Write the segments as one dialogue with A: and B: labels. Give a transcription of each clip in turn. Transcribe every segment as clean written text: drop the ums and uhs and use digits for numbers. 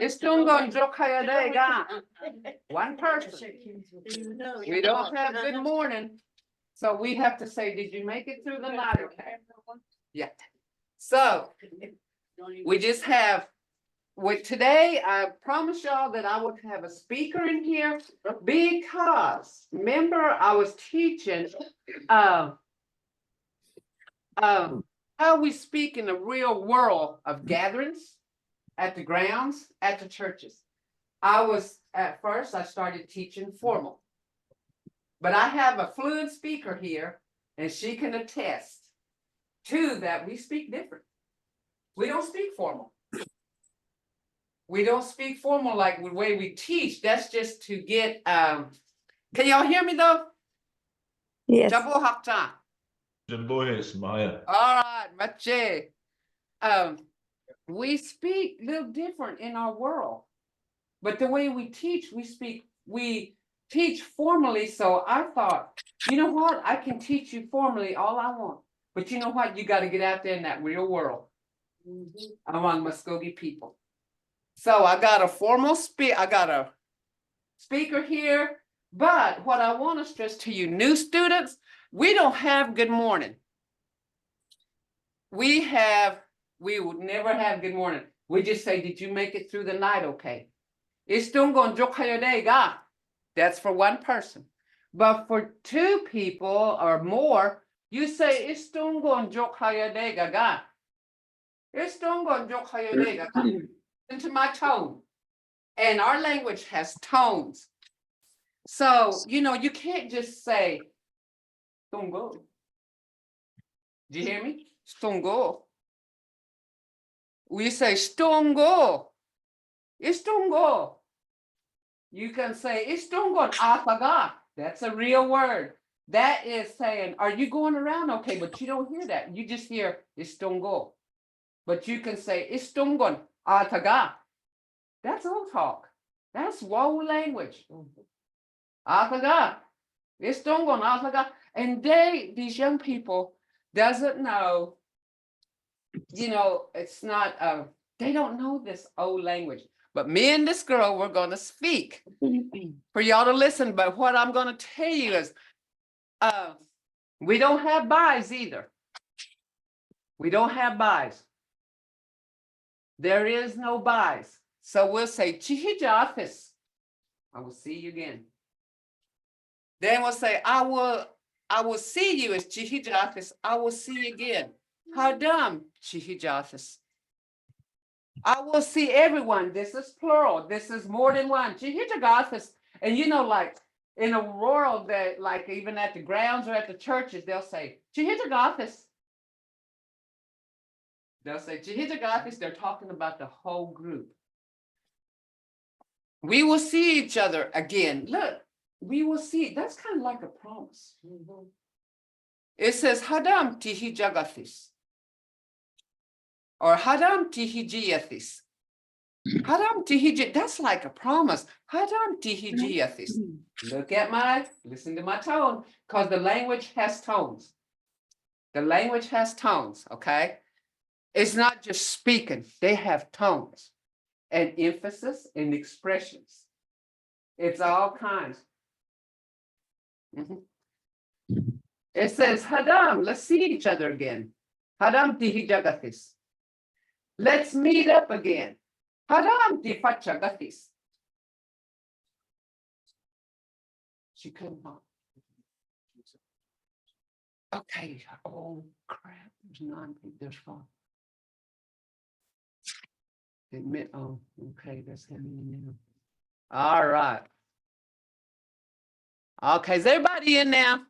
A: Istungon Jokayadega. One person. We don't have good morning. So we have to say, did you make it through the night? Okay. Yeah. So we just have, with today, I promised y'all that I would have a speaker in here because remember I was teaching how we speak in the real world of gatherings at the grounds, at the churches. At first I started teaching formal, but I have a fluent speaker here and she can attest to that we speak different. We don't speak formal. We don't speak formal like the way we teach. That's just to get, can y'all hear me though?
B: Yes.
A: Jabo hakta. All right, mache. We speak a little different in our world, but the way we teach, we teach formally. So I thought, you know what? I can teach you formally all I want, but you know what? You got to get out there in that real world among Mvskoke people. So I got a speaker here, but what I want to stress to you new students, we don't have good morning. We would never have good morning. We just say, did you make it through the night okay? Istungon Jokayadega. That's for one person. But for two people or more, you say Istungon Jokayadega. Istungon Jokayadega. Into my tone. And our language has tones. So, you can't just say, Stungo. Do you hear me? Stungo. We say, Stungo. Istungo. You can say, Istungon apaga. That's a real word. That is saying, are you going around okay? But you don't hear that. You just hear Istungo. But you can say, Istungon ataga. That's old talk. That's woe language. Ataga. Istungon ataga. And these young people doesn't know, it's not, they don't know this old language. But me and this girl, we're going to speak for y'all to listen. But what I'm going to tell you is, we don't have buys either. We don't have buys. There is no buys. So we'll say, Chihijafis. I will see you again. Then we'll say, I will see you as Chihijafis. I will see you again. Hadam Chihijafis. I will see everyone. This is plural. This is more than one. Chihijafis. And like in a world that, like even at the grounds or at the churches, they'll say, Chihijafis. They'll say, Chihijafis. They're talking about the whole group. We will see each other again. Look, we will see. That's kind of like a promise. It says, Hadam Tihijagathis. Or Hadam Tihijiathis. Hadam Tihij, that's like a promise. Hadam Tihijiathis. Listen to my tone, because the language has tones. The language has tones, okay? It's not just speaking, they have tones and emphasis and expressions. It's all kinds. It says, Hadam, let's see each other again. Hadam Tihijagathis. Let's meet up again. Hadam Tifachagathis. She couldn't talk. Okay. Oh crap. There's 9 people. There's 4. Admit. Oh, okay. That's happening now. All right. Okay. Is everybody in now?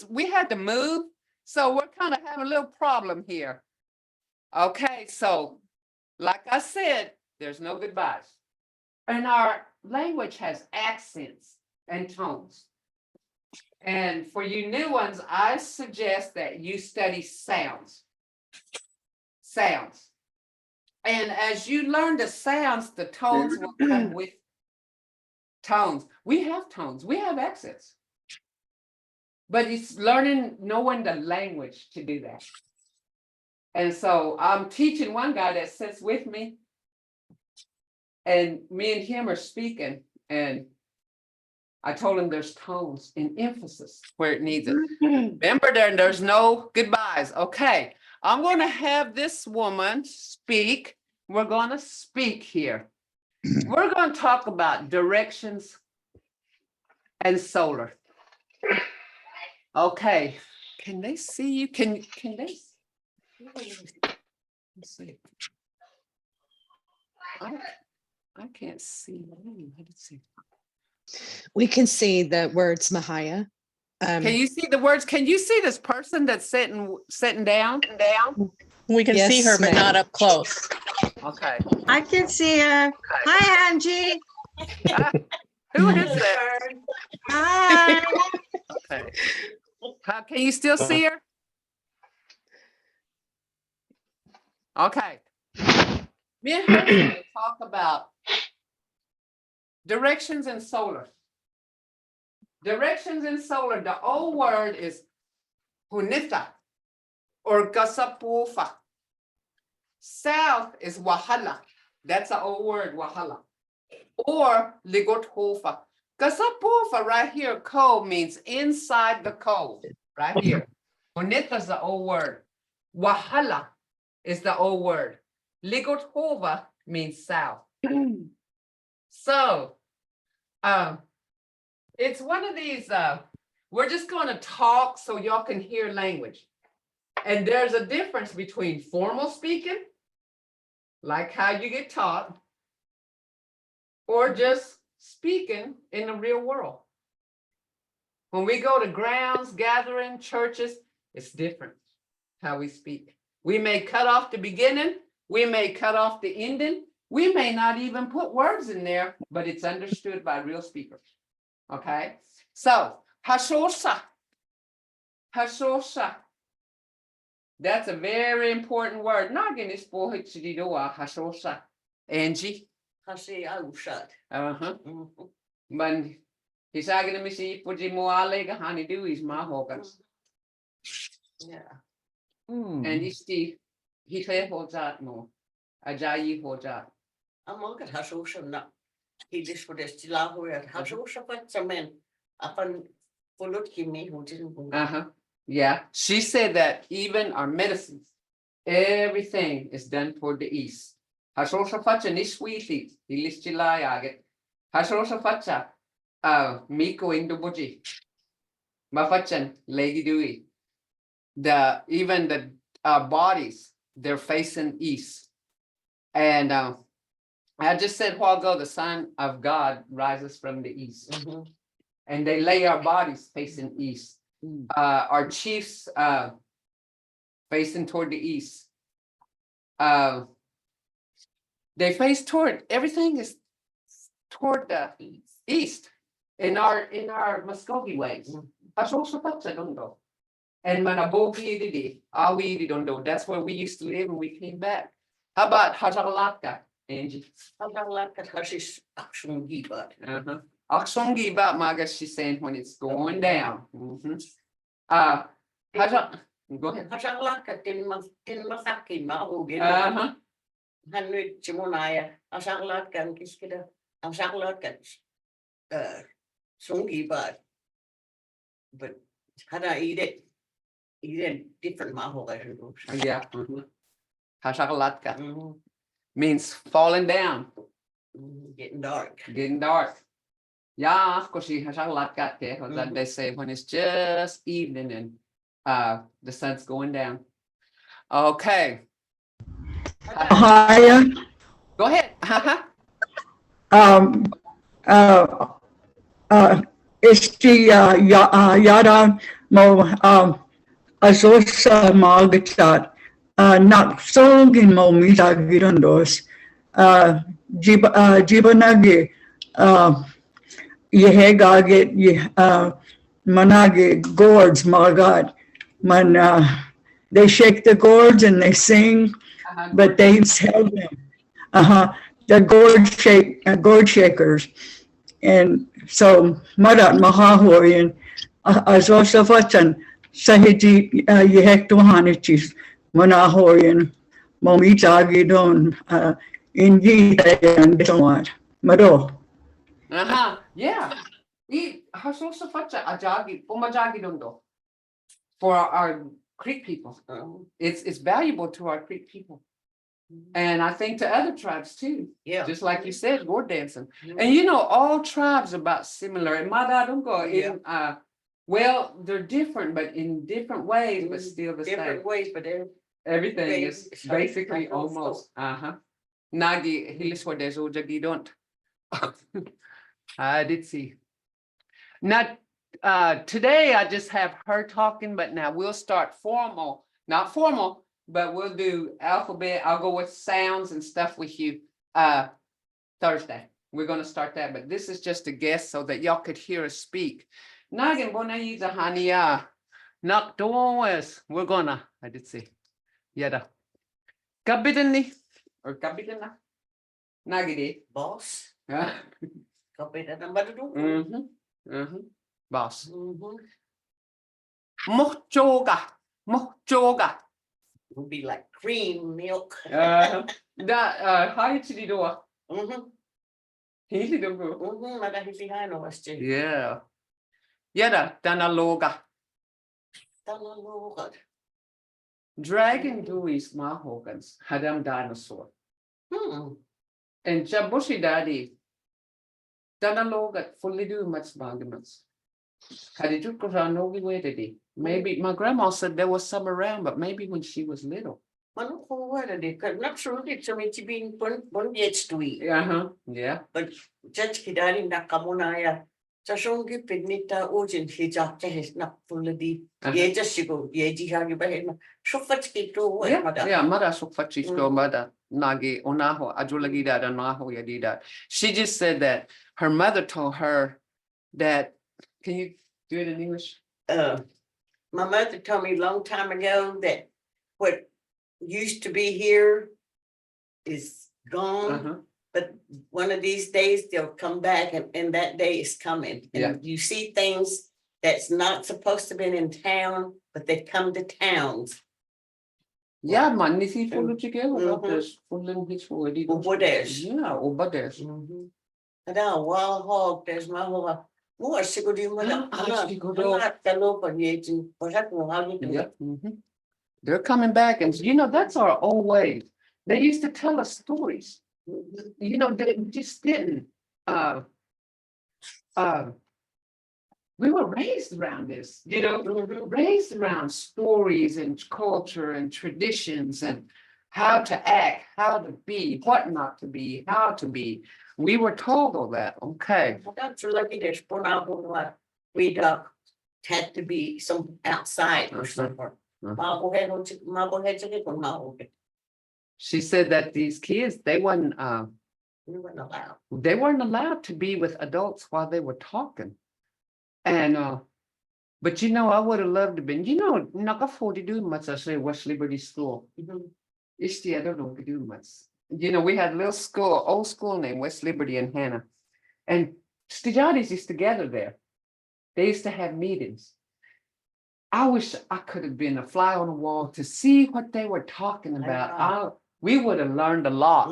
A: We had to move, so we're kind of having a little problem here. Okay, so like I said, there's no goodbyes. And our language has accents and tones. And for you new ones, I suggest that you study sounds. Sounds. And as you learn the sounds, the tones will come with tones. We have tones, we have accents. But it's knowing the language to do that. And so I'm teaching one guy that sits with me. And me and him are speaking, and I told him there's tones and emphasis where it needs it. Remember, there's no goodbyes. Okay, I'm going to have this woman speak. We're going to speak here. We're going to talk about directions and solar. Okay, can they see you? Can they? Let's see. I can't see. Let's see.
C: We can see the words Mahaya.
A: Can you see the words? Can you see this person that's sitting down?
D: We can see
C: Yes,
D: her, but
C: ma'am.
D: not up close.
A: Okay.
E: I can see her. Hi, Angie.
A: Who is that?
E: Hi.
A: Okay. How can you still see her? Okay. Me and her are gonna talk about directions in solar. Directions in solar, the old word is hunitha or gasapufa. South is wahala. That's an old word, wahala. Or ligothofa. Gasapufa right here, cove means inside the cove, right here. Hunitha is the old word. Wahala is the old word. Ligothova means south. So, it's one of these, we're just going to talk so y'all can hear language. And there's a difference between formal speaking, like how you get taught, or just speaking in the real world. When we go to grounds, gathering, churches, it's different how we speak. We may cut off the beginning, we may cut off the ending, we may not even put words in there, but it's understood by real speakers. Okay, so hashosha. That's a very important word. Nagin is for hashosha. Angie.
F: Kasi ausad.
A: Uh-huh. But he's agin me see puji moale gahani do is mahogas.
F: Yeah.
A: And isti he hojat mo. Ajayi hojat.
F: Among it has also not. He just for this Tilahu has also got some men upon followed me who didn't.
A: Uh-huh. Yeah. She said that even our medicines, everything is done toward the east. Hasosha facha niswiti, ilistila yaget. Hasosha facha miko indubuji. Mafachan lady dewey. Even the bodies, they're facing east. And I just said a while ago, the Son of God rises from the east. And they lay our bodies facing east. Our chiefs facing toward the east. They face toward, everything is toward the east in our Mvskoke ways. And Manaboki Awi don't know. That's where we used to live when we came back. How about Hajalaka, Angie?
F: Hajalaka has action giba.
A: Aksongi about Maga, she's saying when it's going down. Go ahead.
F: Hajalaka tin masaki mahogi. Hanwit Chimonaya. Hajalaka kiskida. Hajalaka songi bad. But had I eat it different mahoga groups.
A: Yeah. Hashakalatka means falling down.
F: Getting dark.
A: Getting dark. Yeah, of course, hashakalatka that they say when it's just evening and the sun's going down. Okay.
B: Hi.
A: Go ahead.
B: Isti yada mo azosa magatat nak songin mo mitagirandos jibanagi yehegage manage gourds magad man they shake the gourds and they sing but they sell them the gourd shakers. And so Marat Mahahoyan Azosafatan Sahiji Yehektuhanichis Manahoyan Momitagidon Hindi tayo somewhat. Mado.
A: Yeah. Hasosa facha ajagi, pumajagi dondo. For our Creek people. It's valuable to our Creek people. And I think to other tribes too,
F: Yeah.
A: just like you said, gourd dancing. And you know, all tribes are about similar. And Madadungo, well, they're different, but in different ways, but still the same.
F: Different ways, but they're
A: Everything is
F: It's
A: basically
F: like those
A: almost, Nagi hiliswa deso jagidont. I did see. Not, today I just have her talking, but now we'll start formal, not formal, but we'll do alphabet. I'll go with sounds and stuff with you, Thursday. We're gonna start that, but this is just a guess so that y'all could hear us speak. Nagin bonayiza hania. Nak does. We're gonna, I did see. Yada. Kabidani or kabidana. Nagidi.
F: boss.
A: Huh?
F: Kapit na ba doon?
A: Boss. Mochoga. Mochoga.
F: Would be like cream milk.
A: Hi to the door. Easy to go.
F: Madahisihan was too.
A: Yeah. Yada, Danaloga. Dragon Dewey's Mahogans, Hadam dinosaur. And Jabushi Daddy. Danaloga fully do much bangments. Had it took around no way today. Maybe my grandma said there was some around, but maybe when she was little.
F: Ano ko wala di ka not sure di sa may tibing pon yet to eat.
A: Yeah.
F: But judge kidani na kamunaya. Sa shongi pignita ujin hijak his na fully ye just go ye jihagi bahema. Shofat kito
A: Yeah, Mara Sukfachisko Mada Nagi Onaho Ajulagida Naho Yadida. She just said that her mother told her that, can you do it in English?
F: My mother told me a long time ago that what used to be here is gone, but one of these days they'll come back and that day is coming. And you see things that's not supposed to be in town, but they come to towns.
A: Yeah, man, is he full of chicken? There's full in his already.
F: Obodesh.
A: Yeah, Obodesh.
F: And now wild hog, there's my whole more sigurdi mother.
A: They're coming back, and you know, that's our old way. They used to tell us stories. You know, they just didn't. We were raised around this, you know, raised around stories and culture and traditions and how to act, how to be, what not to be, how to be. We were told all that. Okay.
F: That's lucky there's we had to be some outside or somewhere.
A: She said that these kids, they weren't allowed to be with adults while they were talking. And but you know, I would have loved to been, you know, Naka do much, I say West Liberty School. It's the other don't do much. You know, we had a little school, old school named West Liberty in Hannah. And Stijadis used to gather there. They used to have meetings. I wish I could have been a fly on the wall to see what they were talking about. We would have learned a lot.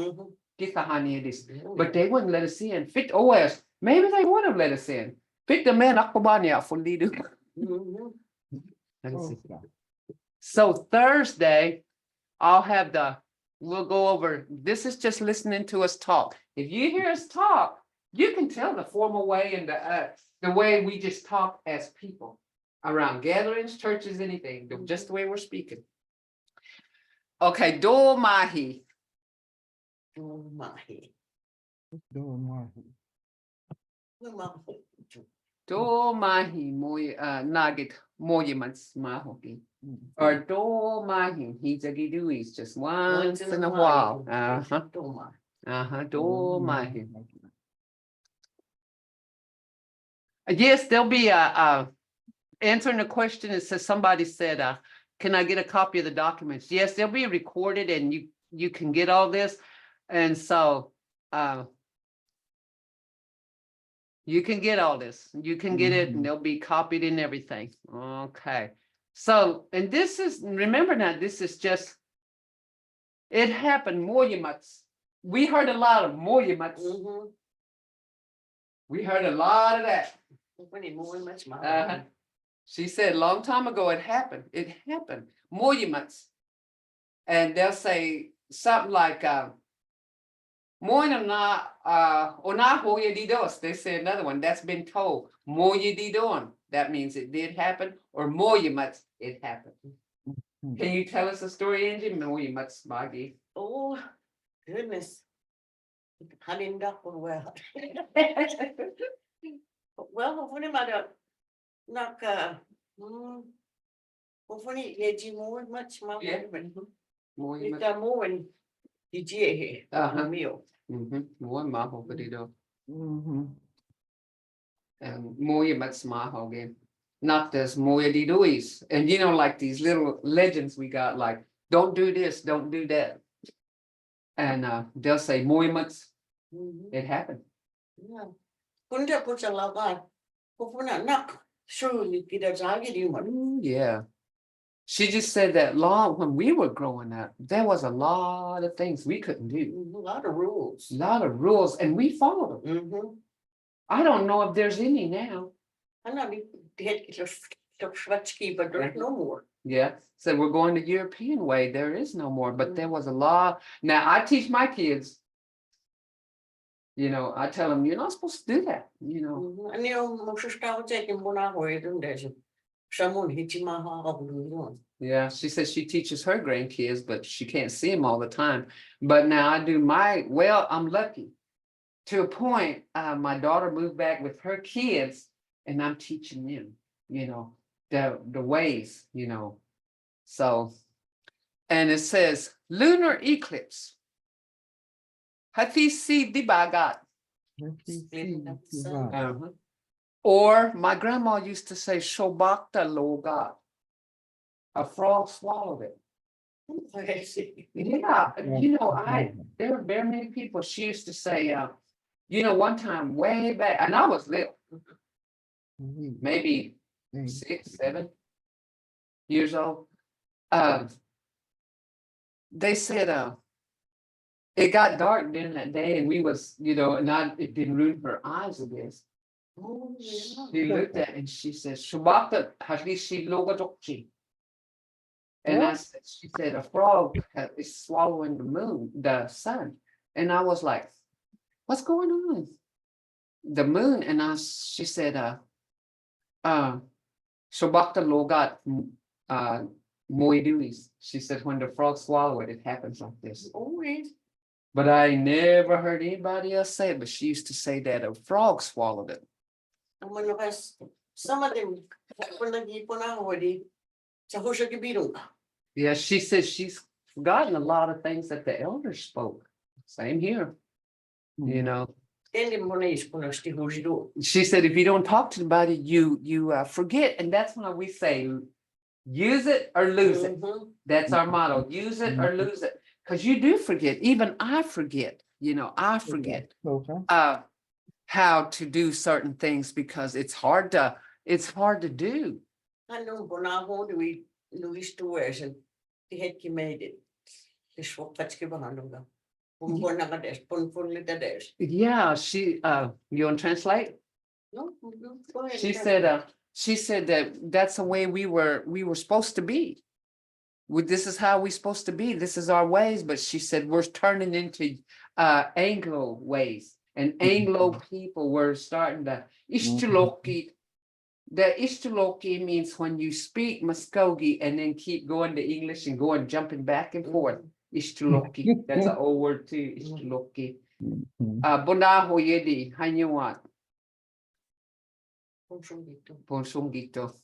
A: But they wouldn't let us in. Fit OS. Maybe they would have let us in. Fit the man Akbania for leader. So Thursday, we'll go over. This is just listening to us talk. If you hear us talk, you can tell the formal way and the way we just talk as people around gatherings, churches, anything, just the way we're speaking. Okay, do mahi. Do mahi moy nugget moyemans mahoki. Or do mahi hijagiduis just once in a while. Do mahi. Yes, there'll be a answering a question. It says somebody said, can I get a copy of the documents? Yes, they'll be recorded and you can get all this. And so you can get all this. You can get it and they'll be copied and everything. Okay. So, and this is, remember now, this is just, it happened more we heard a lot of monuments.
F: Mm-hmm.
A: We heard a lot of that.
F: When he more much my.
A: Uh-huh. She said a long time ago it happened. It happened. Monuments. And they'll say something like, Moina na ona hoya di dos. They say another one that's been told. Moya di don. That means it did happen, or monuments, it happened. Can you tell us a story, Angie? Monuments, Maggie.
F: Oh, goodness. Honey duck well. Well, when am I done? Knock, when you more much more.
A: Yeah.
F: It's
A: Monuments.
F: got more in the G here.
A: Uh-huh.
F: Meal.
A: More maho for the
B: Mhm.
A: and monuments maho again. Not this moya di dois. And you know, like these little legends we got, like, don't do this, don't do that. And they'll say monuments, it happened.
F: Yeah. Couldn't you put a lot on? When I knock, sure you get a target you want.
A: Ooh, yeah. She just said that long when we were growing up, there was a lot of things we couldn't do.
F: A lot of rules.
A: A lot of rules, and we followed them.
F: Mm-hmm.
A: I don't know if there's any now.
F: I know they had to Schwatzky, but there's no more.
A: Yeah, so we're going the European way. There is no more, but there was a lot. Now I teach my kids. You know, I tell them you're not supposed to do that. You know.
F: And you know, most start taking one hour and there's someone hitting my heart.
A: Yeah, she says she teaches her grandkids, but she can't see them all the time. But now I do I'm lucky. To a point, my daughter moved back with her kids, and I'm teaching them, you know, the ways, you know. So, and it says lunar eclipse. Hatisi dibagat. Or my grandma used to say shobakta logat. A frog swallowed it. Yeah, you know, there were very many people. She used to say, you know, one time way back, and I was little, maybe 6, 7 years old. They said, it got dark during that day, and we was, you know, and it didn't ruin her eyes of this. She looked at it and she said, Shubaka Harishi Logadokchi. And she said, a frog is swallowing the sun. And I was like, what's going on? The moon. And she said, Shobakta Logat Moiduis. She said, when the frog swallow it, it happens like this. But I never heard anybody else say it, but she used to say that a frog swallowed it.
F: And when the rest, some of them, when they keep on already, so who should be doing?
A: Yeah, she says she's forgotten a lot of things that the elders spoke. Same here. You know,
F: Then the money is going to still who's do.
A: she said if you don't talk to anybody, you forget, and that's why we say use it or lose it. That's our motto: use it or lose it, because you do forget. Even I forget. You know, I forget how to do certain things because it's hard to do.
F: I know when I hold we Louis Stewart and the head made it. This what that's given on them.
A: Yeah, she you want to translate?
F: No, go ahead.
A: She said that that's the way we were supposed to be. This is how we're supposed to be. This is our ways. But she said we're turning into Anglo ways, and Anglo people were starting to Ishtuloki. The Ishtuloki means when you speak Mvskoke and then keep going to English and going jumping back and forth. Ishtuloki. That's an old word too. Ishtuloki. Bonaho yedi hanyuat. Ponsungito.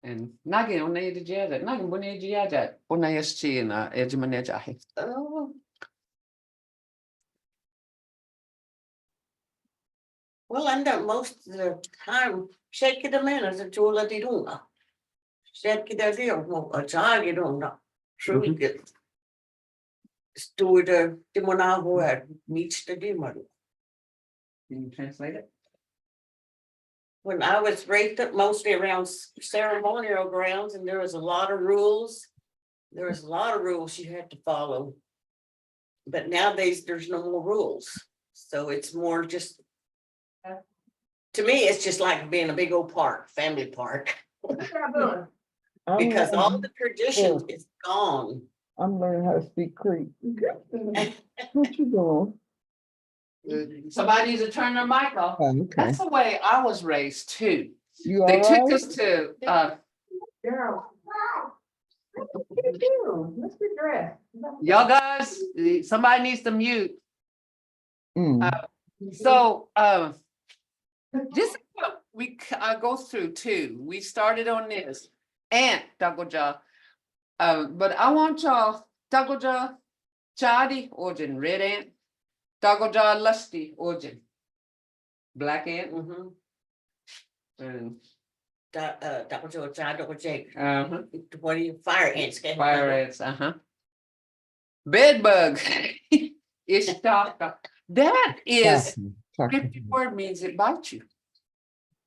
A: And nagin on the jada, nagin bonejiaja, onayaschi na edjamanejahi.
F: Well, I know most of the time, shake it a minute, a chola di dunga. Shake it a deal, a jagi dunga. Sure, we get. Steward, Timona who had meets the demon.
A: Can you translate it?
F: When I was raised up mostly around ceremonial grounds, and there was a lot of rules. There was a lot of rules you had to follow. but nowadays there's no more rules. So it's more just. To me, it's just like being a big old park, family park, because all the tradition is gone.
B: I'm learning how to speak Creek. What you doing?
A: Somebody needs to turn their mic off.
B: Okay.
A: That's the way I was raised too.
B: You
A: They
B: all
A: took
B: right?
A: us to, y'all guys, somebody needs to mute.
B: Mm.
A: So, this is what we go through too. We started on this and Dagoja. But I want y'all, Dagoja, Chadi origin, red ant, Dagoja lusty origin, black ant.
F: Mhm.
A: And
F: Dr. George, Dr. Jake,
A: uh-huh,
F: what do you, fire ants?
A: fire ants, uh-huh. Bed bug. Ishtaka. That is,
B: Talking.
A: 50 word means it bites you.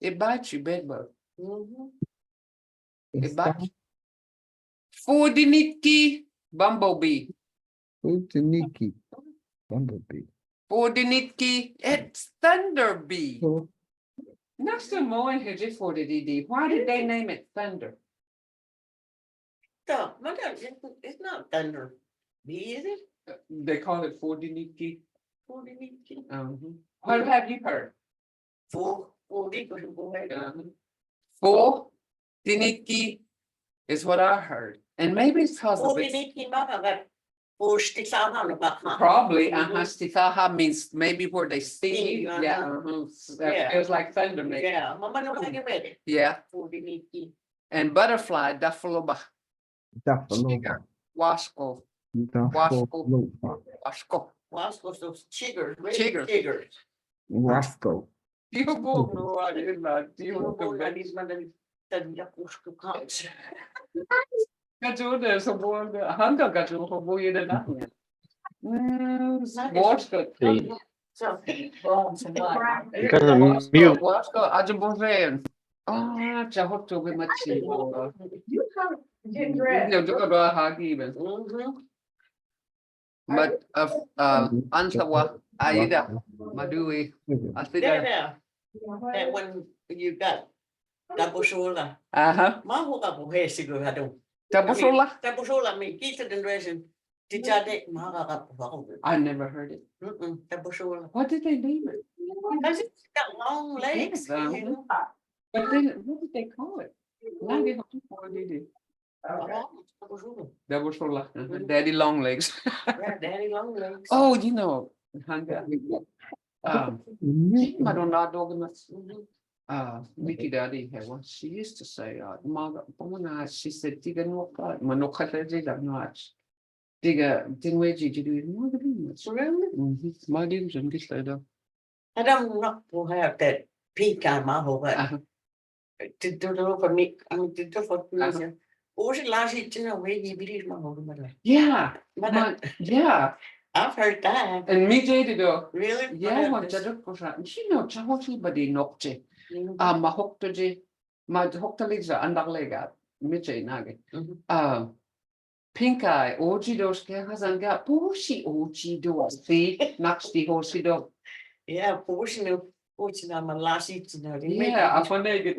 A: It bites you, bed bug.
F: Mhm.
A: It bites you. Fordiniki, bumblebee.
B: Utaniki. Bumblebee.
A: Fordiniki, it's thunder bee.
B: So,
A: Next to Moen Hiji for the DD. Why did they name it thunder?
F: So, my God, it's not thunder bee, is it?
A: They call it Fordiniki.
F: Mm-hmm.
A: What have you heard?
F: Four.
A: Fordiniki is what I heard. And maybe it's because of it. Probably, Stifaha means maybe where they sting
F: Sting,
A: you.
F: uh-huh.
A: Yeah, that
F: Yeah.
A: feels like thunder maybe.
F: Yeah, mama no I get ready.
A: Yeah,
F: Fordiniki.
A: and butterfly, Daffaloba,
B: Daffaloba.
A: Wasco,
B: Daffaloba.
A: Wasco.
F: Wasco, those chiggers, red
A: Chiggers.
F: chiggers.
B: Wasco.
A: You go, no, I did not. You
F: Oh,
A: go,
F: that is one of the Wasco comes.
A: Gajuda, so boy, the hunger got you for boy in the night. Wasco.
F: So.
G: Mute.
A: Wasco, Ajabovan. Ah, Chahoto with my chief.
E: You come get
A: You
E: dressed.
A: know, do a hug even.
F: Mhm.
A: But Ansawa, Aida, Madui, I think
F: There,
A: that.
F: there, that one you got. Double shoulder.
A: Uh-huh.
F: Maho ka po he sigo ha do.
A: Tabosola?
F: Double shoulder me kita den resin. Tijade maha ka po ako.
A: I never heard it.
F: Double shoulder.
A: What did they name it?
F: Because it's got long legs.
A: Yes, uh-huh. But then, what did they call it? Now they have what did it?
F: Double shoulder.
A: Tabosola, daddy long legs.
F: Yeah, daddy long legs.
A: Oh, you know, Hanga. Madonna Dogamas. Mickey Daddy had one. She used to say, Maga, she said, Tiga no cut, Manokata did not. Diga, Dinwaji, did you know the much?
F: Really?
A: My dears and get later.
F: I don't know who have that pink on maho, but to do the for me, I mean, to do for me. Or she last it in a way you believe my whole mother.
A: Yeah,
F: But
A: yeah.
F: I've heard that.
A: And me, Jade, though.
F: Really?
A: Yeah, what Jada Kosha. She know Chahoshi, but they knocked it. Mahoktoji, Mahoktaligza, Andalega, Miche Nagi. Pink eye, Oji Doske has and got Poshi Oji do. See, Naxti Hoshi do.
F: Yeah, portion of my last eat.
A: Yeah, I found it.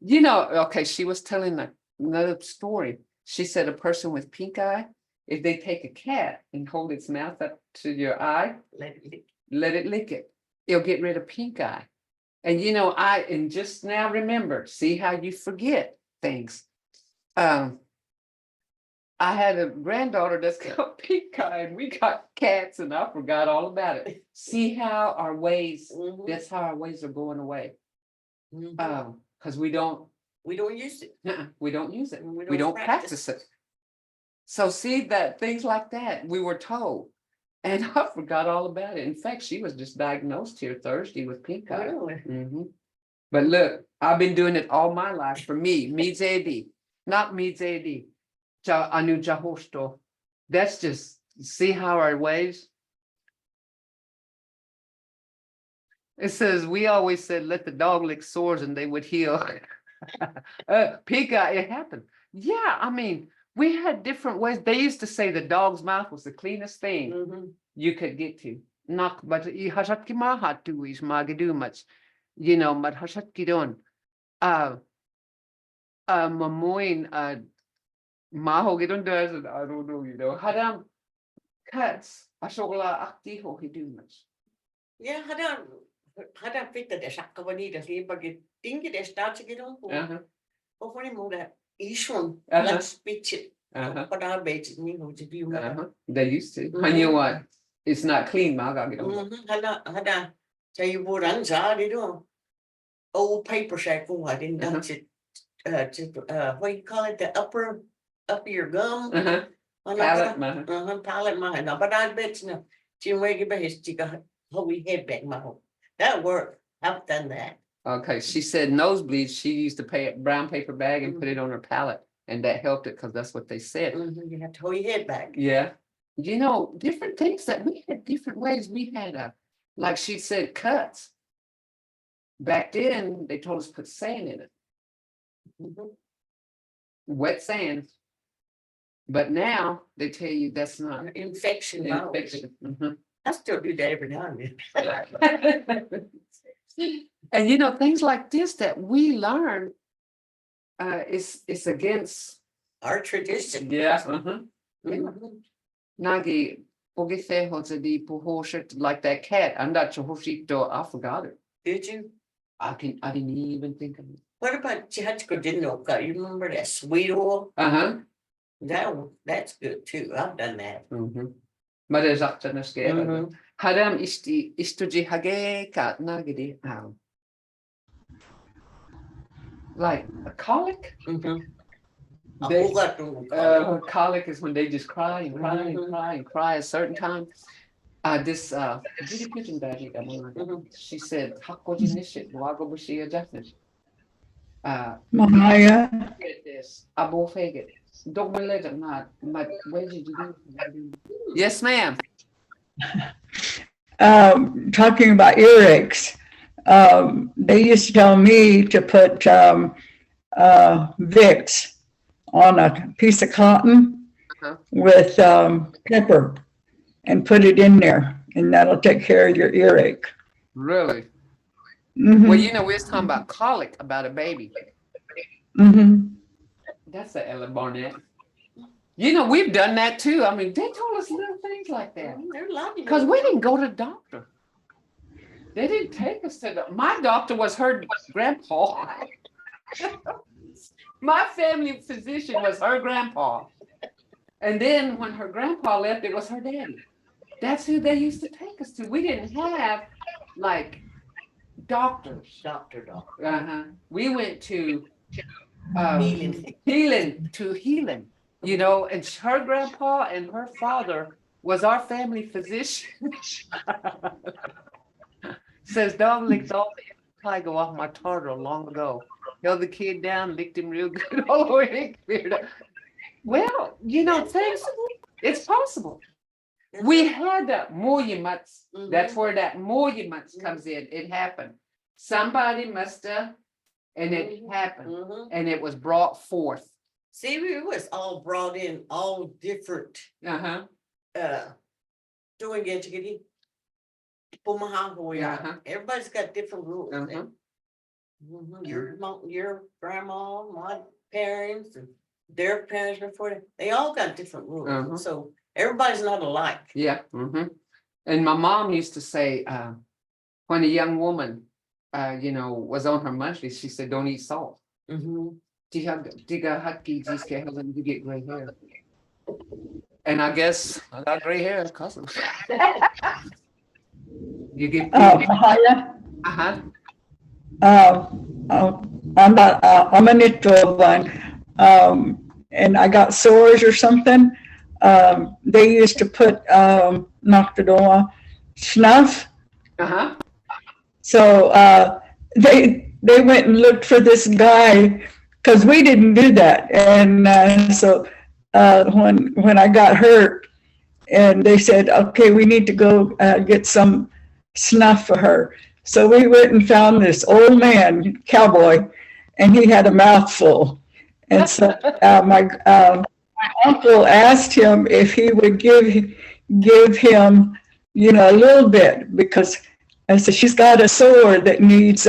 A: You know, okay, she was telling another story. She said a person with pink eye, if they take a cat and hold its mouth up to your eye, let it lick it. It'll get rid of pink eye. And you know, and just now remember, see how you forget things. I had a granddaughter that's got pink eye and we got cats and I forgot all about it. See how our ways, that's how our ways are going away. Because we don't
F: use it.
A: we don't use it.
F: We
A: We
F: don't
A: don't practice it. So see that things like that, we were told. And I forgot all about it. In fact, she was just diagnosed here Thursday with pink eye.
F: Really?
A: But look, I've been doing it all my life for me, Zedi, not Zedi. Anu Jahosto. That's just see how our ways. It says we always said let the dog lick sores and they would heal. Pink eye, it happened. Yeah, I mean, we had different ways. They used to say the dog's mouth was the cleanest thing
F: Mhm.
A: you could get to. Knock, but I hashatki mahatu is magadu much, you know, but hashatki don. Mamoin, maho gidon does it. I don't know, you know. Hadam cuts. Ashola akti ho hidu much.
F: Ja, hadden fitta de sakka wanneer dat hier bagit dingen de staat ik dan of wanneer moet dat ishon let's pitch it but I bet you know to do
A: They used to. And you know what? It's not clean, maga gidon.
F: hadden say you would answer they do old paper sack I didn't touch it what you call it the upper your gum
A: Palate,
F: palate mine but I bet you Jim Wiggy his chica holy head back my home that worked. I've done that.
A: Okay, she said nosebleeds, she used to pay a brown paper bag and put it on her palate, and that helped it because that's what they said.
F: You have to hold your head back.
A: Yeah. You know, different things that we had different ways. We had like she said, cuts. Back then, they told us put sand in it, wet sand. But now they tell you that's not
F: Infection.
A: infection.
F: I still do that every now and then.
A: And you know, things like this that we learn, it's against
F: Our tradition.
A: yeah.
F: Mhm.
A: Nagi Ogife di Puhoshet like that cat. I'm not Chohoshito, I forgot it.
F: Did you?
A: I didn't even think of it.
F: What about Chachko Dinoka? You remember that sweet oil? That's good too. I've done that.
A: Maar dat is achter een skeer.
F: Mhm.
A: Hadam is to ji hage kat nagidi. Like a colic? They- Colic is when they just cry and cry and cry and cry a certain time. This Judy Pigeon Daddy, she said, Hakoji Nishit, Wago Bushi adjustment.
B: Maya,
A: Get this, Abo Faggot. Don't believe it, not, but where did you do? Yes, ma'am.
B: talking about earaches, they used to tell me to put Vicks on a piece of cotton with pepper and put it in there, and that'll take care of your earache.
A: Really?
B: Mhm.
A: Well, you know, we was talking about colic about a baby.
B: Mhm.
A: That's a Ella Barnett. You know, we've done that too. I mean, they told us little things like that.
F: They're lucky.
A: Because we didn't go to the doctor. They didn't take us to my doctor was her grandpa. My family physician was her grandpa. And then when her grandpa left, it was her daddy. That's who they used to take us to. We didn't have like doctors.
F: Doctor.
A: We went to
F: Healing.
A: healing, you know, and her grandpa and her father was our family physician. Says dog licked all the tiger off my tartar long ago. Held the kid down, licked him real good all the way. Well, you know, things, it's possible. We had that moyimats. That's where that moyimats comes in. It happened. Somebody must have, and it happened, and it was brought forth.
F: See, it was all brought in, all different, doing educating. Everybody's got different rules. Your grandma, my parents, and their parents before them, they all got different rules. So everybody's not alike.
A: Yeah. And my mom used to say, when a young woman, you know, was on her monthly, she said, don't eat salt. You get gray hair. And I guess I got gray hair because of you get
B: Maya, I'm a neutral one, and I got sores or something. They used to put Noctadora snuff. So they went and looked for this guy because we didn't do that. And so when I got hurt, and they said, okay, we need to go get some snuff for her. So we went and found this old man, cowboy, and he had a mouthful. And so uncle asked him if he would give him, a little bit, because I said, she's got a sword that needs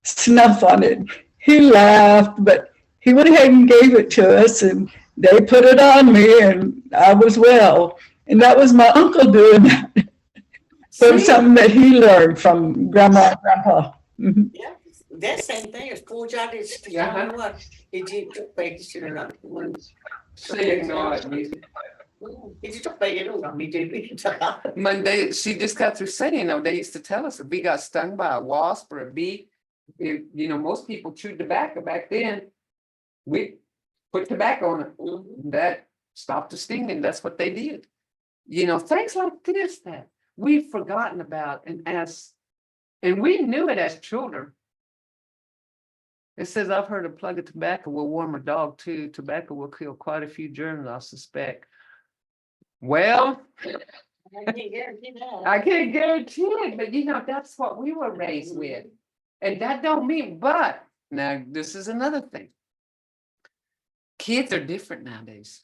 B: snuff on it. He laughed, but he went ahead and gave it to us, and they put it on me, and I was well. And that was my uncle doing that from
A: See?
B: something that he learned from grandma and grandpa. Mhm.
F: Yeah, that same thing as poor John is,
A: Uh-huh.
F: what, did you pay to not one?
A: She ignored me.
F: Did you pay it on me, did we?
A: Monday, she just got through saying, they used to tell us if we got stung by a wasp or a bee, if, most people chewed tobacco back then. We put tobacco on it. That stopped the stinging. That's what they did. Things like this that we've forgotten about, and we knew it as children. It says, I've heard a plug of tobacco will warm a dog too. Tobacco will kill quite a few germs, I suspect. Well,
F: I can't guarantee that.
A: I can't guarantee it, but that's what we were raised with. And that don't mean, but now this is another thing. Kids are different nowadays.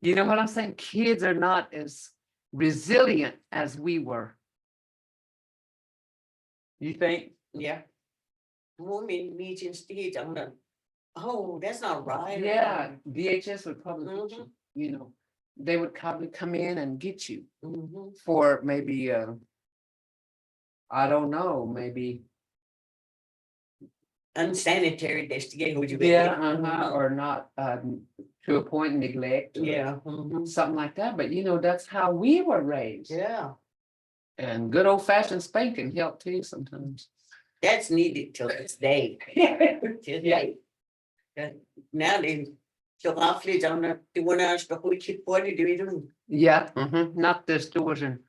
A: You know what I'm saying? Kids are not as resilient as we were. You think?
F: Yeah. Woman meeting stage, I'm gonna, oh, that's not right.
A: Yeah, DHS would probably get
F: Mhm.
A: you, they would probably come in and get you
F: Mhm.
A: for maybe, I don't know, maybe,
F: Unsanitary investigation, would you?
A: or not, to a point neglect. Or
F: Yeah. Mhm.
A: something like that, but that's how we were raised.
F: Yeah,
A: And good old fashioned spanking helped too sometimes.
F: that's needed till this day. Till
A: Yeah.
F: day. Now they, so awfully down there, the one hour, the whole kid, what do you do?
A: Yeah, knock this doors and,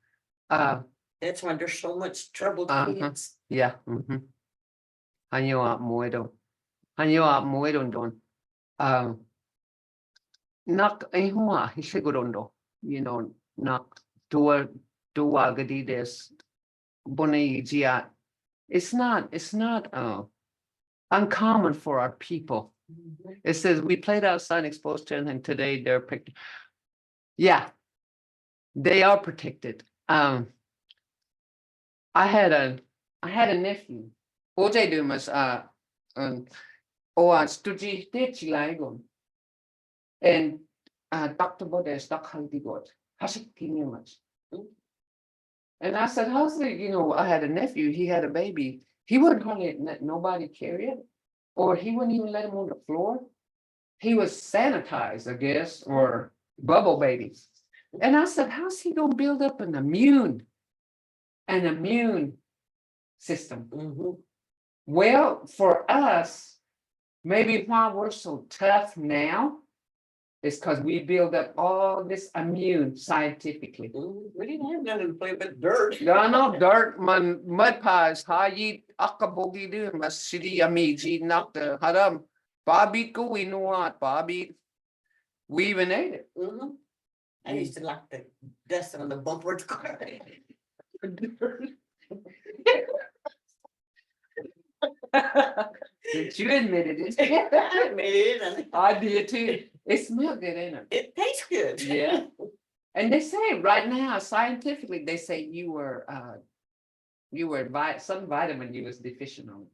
F: That's why there's so much trouble. with
A: Uh-huh.
F: kids.
A: yeah, Anh yêu ạ muối đâu. Anh yêu ạ muối đâu đâu. Knock ay hua hisigurondo. Knock dua gadides. Boni gia. It's not uncommon for our people.
F: Mhm.
A: It says we played outside exposed to and today they're picked. Yeah. They are protected. I had a nephew. OJ Dumas study Chilagon. And Dr. Bodes, Dr. Haldigot, Hashikinimas. And I said, how's it, I had a nephew, he had a baby. He wouldn't hardly let nobody carry it, or he wouldn't even let him on the floor. He was sanitized, I guess, or bubble babies. And I said, how's he gonna build up an immune system?
F: Mhm.
A: Well, for us, maybe why we're so tough now is because we build up all this immune scientifically.
F: We didn't have nothing to play with dirt.
A: No, dirt, mud pies, hayi, akabogi do, mas shidi amiji, knock the haram. Bobby go, we know what, Bobby. We even ate it.
F: Mhm. I used to like the dust on the bumper of the car.
A: Did you admitted it?
F: I made it, and
A: I did too. It smelled good, ain't it?
F: it tastes good.
A: Yeah. And they say right now, scientifically, they say you were some vitamin you was deficient on.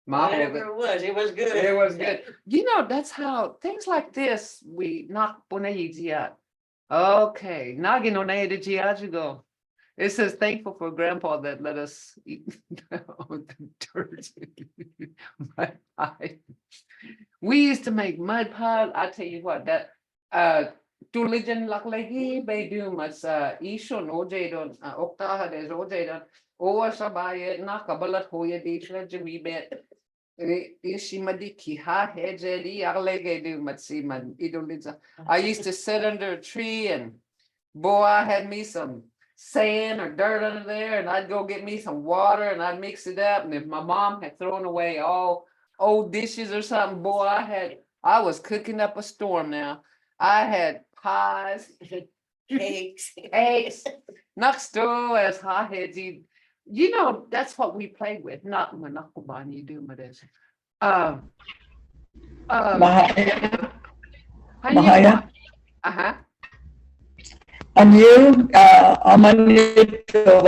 F: Whatever it was good.
A: It was good. That's how things like this, we knock bonayizia. Okay, nagin go. It says thankful for grandpa that let us eat the dirt. Mud pie. We used to make mud pie. I tell you what, that tulijan laklagi bay do mas ishon ojedon oktaha des ojedon or sabaye nakabalat hoya dishla jawibet. Ishimadiki ha hejedi arlege do matsiman idoliza. I used to sit under a tree and boy, I had me some sand or dirt under there, and I'd go get me some water and I'd mix it up. And if my mom had thrown away all old dishes or something, boy, I was cooking up a storm now. I had pies,
F: Cakes.
A: eggs, next door as hotheads. That's what we played with, not Manakubani do this.
B: My- Mahaya.
A: Uh-huh.
B: Anyu, amanito,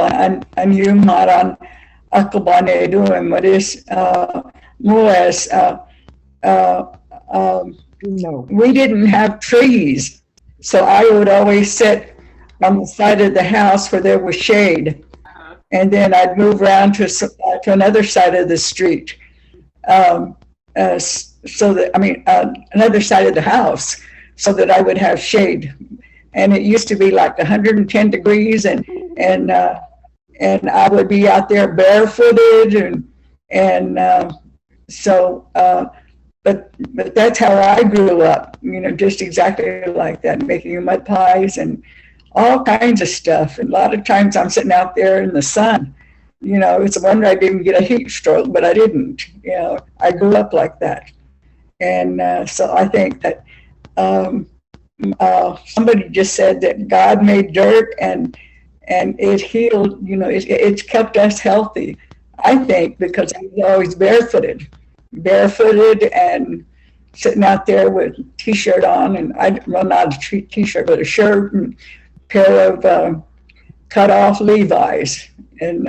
B: anyu maran akabane doing what is, muas,
G: No.
B: we didn't have trees. So I would always sit on the side of the house where there was shade.
A: Uh-huh.
B: And then I'd move around to another side of the street. Another side of the house so that I would have shade. And it used to be like 110 degrees and I would be out there barefooted but that's how I grew up, just exactly like that, making mud pies and all kinds of stuff. And a lot of times I'm sitting out there in the sun. It's a wonder I didn't get a heat stroke, but I didn't. I grew up like that. And so I think that somebody just said that God made dirt and it healed, it's kept us healthy, I think, because I was always barefooted and sitting out there with t-shirt on, and not a t-shirt, but a shirt and pair of cut off Levi's. And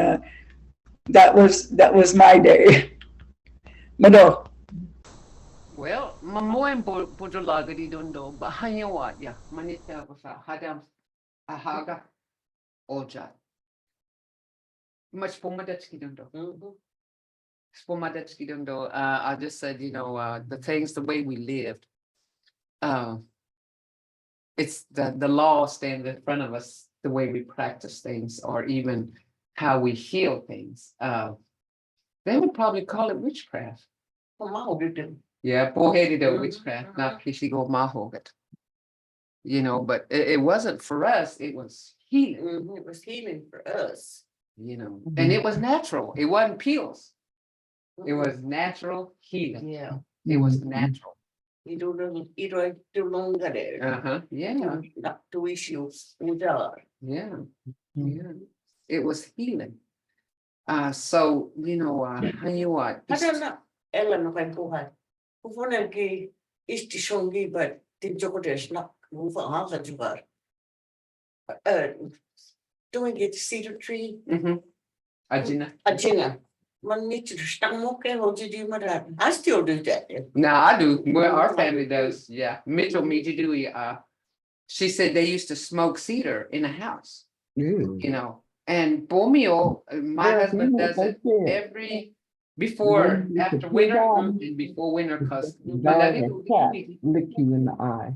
B: that was my day. Mado.
A: Well, mamoy budulagadi dundo, bahanyawat ya, manita basa, hadam, ahaga, oja. Much pomadetsky dundo. Spomadetsky dundo. I just said, the things, the way we lived. It's the law stand in front of us, the way we practice things, or even how we heal things. They would probably call it witchcraft. Yeah, bohedi witchcraft, not kishigo mahogat. But it wasn't for us, it was healing.
F: It was healing for us.
A: And it was natural. It wasn't pills. It was natural healing.
F: Yeah.
A: It was natural.
F: Uh-huh.
A: Yeah.
F: Not to issues.
A: Yeah. Yeah. It was healing. So, what?
F: I don't know. Ellen of Buhay. Ufonelki isti shongi, but did Jokodesh not move on the bar. Doing it cedar tree,
A: Ajina.
F: Ajina. One needs to stomach or did you matter? I still do that.
A: No, I do. Well, our family does. Yeah. Mitchell, Mijidui, she said they used to smoke cedar in a house, and Bomio, my husband does it after winter and before winter, because
G: Dog and cat lick you in the eye.